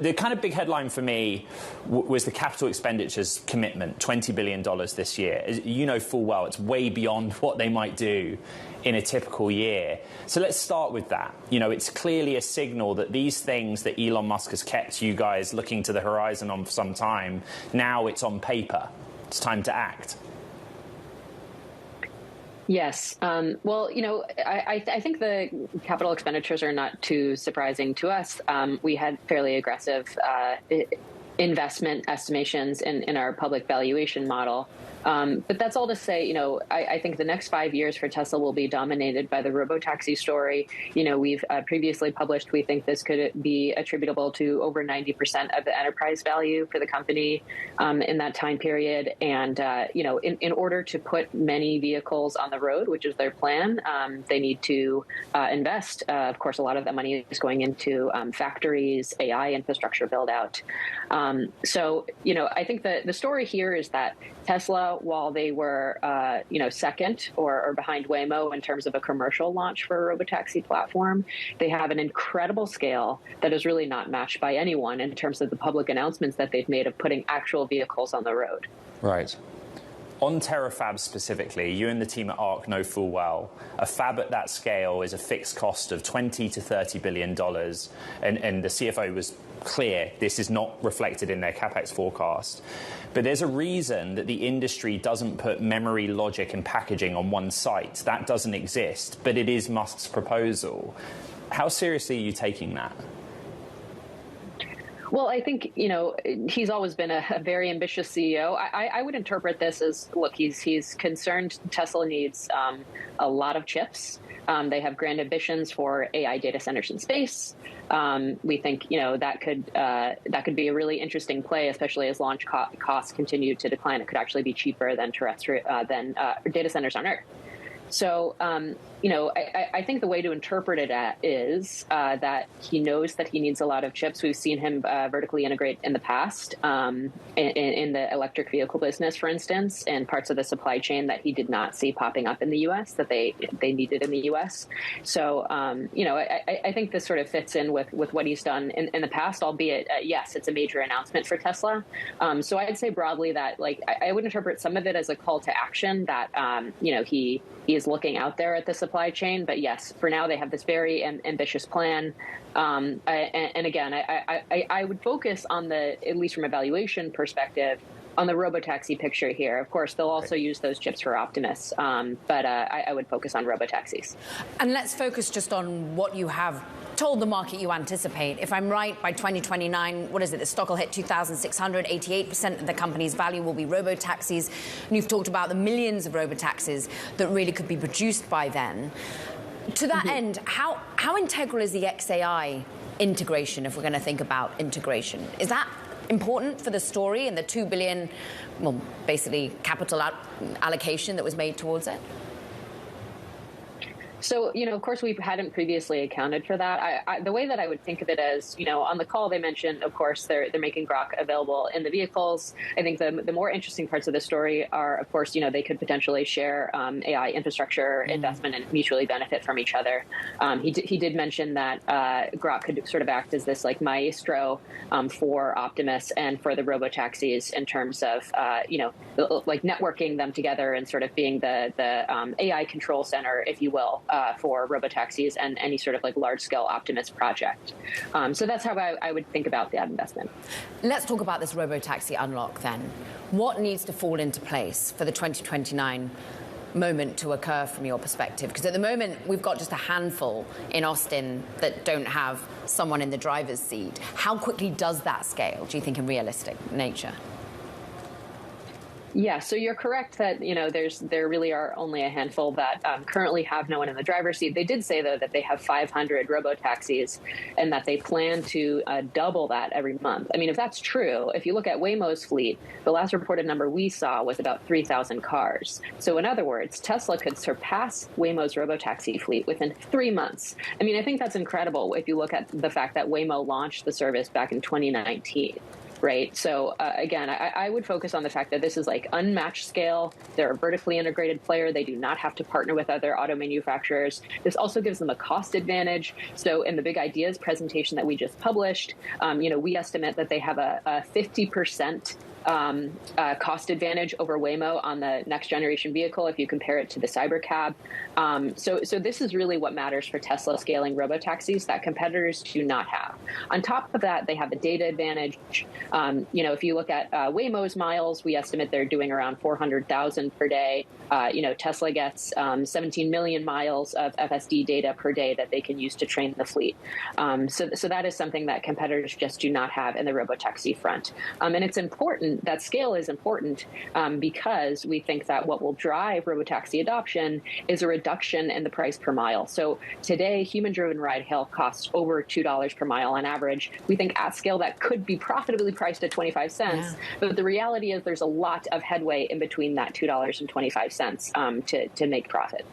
The kind of big headline for me was the capital expenditures commitment, $20 billion this year. As you know full well, it's way beyond what they might do in a typical year. So let's start with that. It's clearly a signal that these things that Elon Musk has kept you guys looking to the horizon on for some time, now it's on paper. It's time to act. Yes. Well, I think the capital expenditures are not too surprising to us. We had fairly aggressive investment estimations in our public valuation model. But that's all to say, I think the next 5 years for Tesla will be dominated by the robotaxi story. We've previously published, we think this could be attributable to over 90% of the enterprise value for the company in that time period. And, in order to put many vehicles on the road, which is their plan, they need to invest. Of course, a lot of that money is going into factories, AI infrastructure build out. So, I think the story here is that Tesla, while they were, second or behind Waymo in terms of a commercial launch for a robotaxi platform, they have an incredible scale that is really not matched by anyone in terms of the public announcements that they've made of putting actual vehicles on the road. Right. On Terafab specifically, you and the team at ARK know full well, a fab at that scale is a fixed cost of $20 to $30 billion. And the CFO was clear this is not reflected in their capex forecast. But there's a reason that the industry doesn't put memory, logic, and packaging on one site. That doesn't exist, but it is Musk's proposal. How seriously are you taking that? Well, I think, he's always been a very ambitious CEO. I would interpret this as, look, he's concerned Tesla needs a lot of chips. They have grand ambitions for AI data centers in space. We think, that could be a really interesting play, especially as launch costs continue to decline. It could actually be cheaper than data centers on Earth. So, I think the way to interpret it is that he knows that he needs a lot of chips. We've seen him vertically integrate in the past in the electric vehicle business, for instance, and parts of the supply chain that he did not see popping up in the U.S. that they needed in the U.S. So, I think this sort of fits in with what he's done in the past, albeit, yes, it's a major announcement for Tesla. So I'd say broadly that, I would interpret some of it as a call to action that, he is looking out there at the supply chain. But yes, for now, they have this very ambitious plan. And again, I would focus on at least from a valuation perspective, on the robotaxi picture here. Of course, they'll also use those chips for Optimus, but I would focus on robotaxis. And let's focus just on what you have told the market you anticipate. If I'm right, by 2029, what is it? The stock will hit 2,600, 88% of the company's value will be robotaxis. And you've talked about the millions of robotaxis that really could be produced by then. To that end, how integral is the XAI integration, if we're going to think about integration? Is that important for the story and the $2 billion, well, basically capital allocation that was made towards it? So, of course, we hadn't previously accounted for that. The way that I would think of it is, on the call they mentioned, of course, they're making Grok available in the vehicles. I think the more interesting parts of the story are, of course, they could potentially share AI infrastructure investment and mutually benefit from each other. He did mention that Grok could sort of act as this maestro for Optimus and for the robotaxis in terms of, networking them together and sort of being the AI control center, if you will, for robotaxis and any sort of large-scale Optimus project. So that's how I would think about that investment. Let's talk about this robotaxi unlock then. What needs to fall into place for the 2029 moment to occur from your perspective? Because at the moment, we've got just a handful in Austin that don't have someone in the driver's seat. How quickly does that scale, do you think, in realistic nature? Yeah, so you're correct that, there really are only a handful that currently have no one in the driver's seat. They did say, though, that they have 500 robotaxis and that they plan to double that every month. I mean, if that's true, if you look at Waymo's fleet, the last reported number we saw was about 3,000 cars. So in other words, Tesla could surpass Waymo's robotaxi fleet within 3 months. I mean, I think that's incredible if you look at the fact that Waymo launched the service back in 2019. right? So again, I would focus on the fact that this is like unmatched scale. They're a vertically integrated player. They do not have to partner with other auto manufacturers. This also gives them a cost advantage. So in the Big Ideas presentation that we just published, we estimate that they have a 50% cost advantage over Waymo on the next generation vehicle if you compare it to the Cybercab. So this is really what matters for Tesla scaling robotaxis that competitors do not have. On top of that, they have a data advantage. If you look at Waymo's miles, we estimate they're doing around 400,000 per day. Tesla gets 17 million miles of FSD data per day that they can use to train the fleet. So that is something that competitors just do not have in the robotaxi front. And it's important, that scale is important because we think that what will drive robotaxi adoption is a reduction in the price per mile. So today, human-driven ride-hail costs over $2 per mile on average. We think at scale that could be profitably priced at 25 cents, but the reality is there's a lot of headway in between that $2 and 25 cents to make profit.